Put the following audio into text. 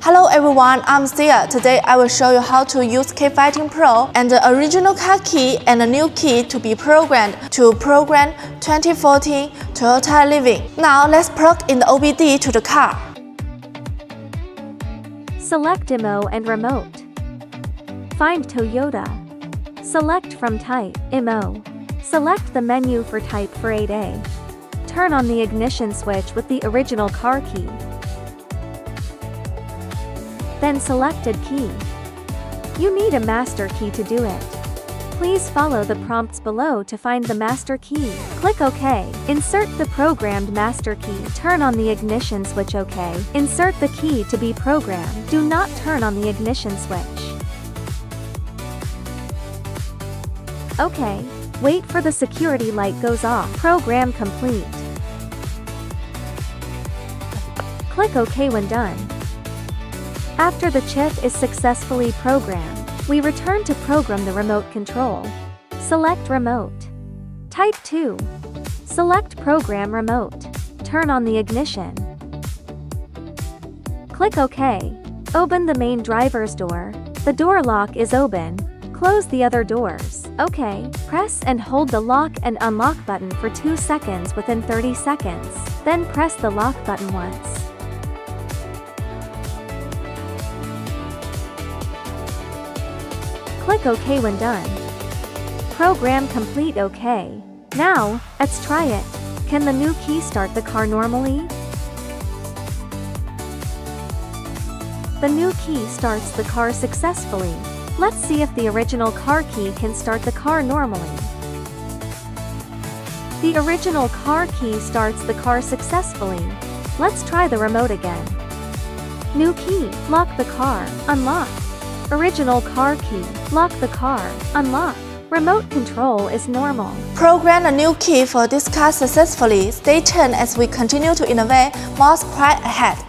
Hello everyone, I'm Sia. Today I will show you how to use K518 PRO and the original car key and a new key to be programmed to program 2014 Toyota Levin. Now let's plug in the OBD to the car. Select IMO and remote. Find Toyota. Select from type, IMO. Select the menu for type for 8A. Turn on the ignition switch with the original car key. Then selected key. You need a master key to do it. Please follow the prompts below to find the master key. Click OK. Insert the programmed master key. Turn on the ignition switch. OK. Insert the key to be programmed. Do not turn on the ignition switch. OK. Wait for the security light goes off. Program complete. Click OK when done. After the chip is successfully programmed, we return to program the remote control. Select remote. Type 2. Select program remote. Turn on the ignition. Click OK. Open the main driver's door. The door lock is open. Close the other doors. OK. Press and hold the lock and unlock button for 2 seconds within 30 seconds. Then press the lock button once. Click OK when done. Program complete. OK. Now, let's try it. Can the new key start the car normally? The new key starts the car successfully. Let's see if the original car key can start the car normally. The original car key starts the car successfully. Let's try the remote again. New key, lock the car, unlock. Original car key, lock the car, unlock. Remote control is normal. Program a new key for this car successfully. Stay tuned as we continue to innovate more surprise ahead.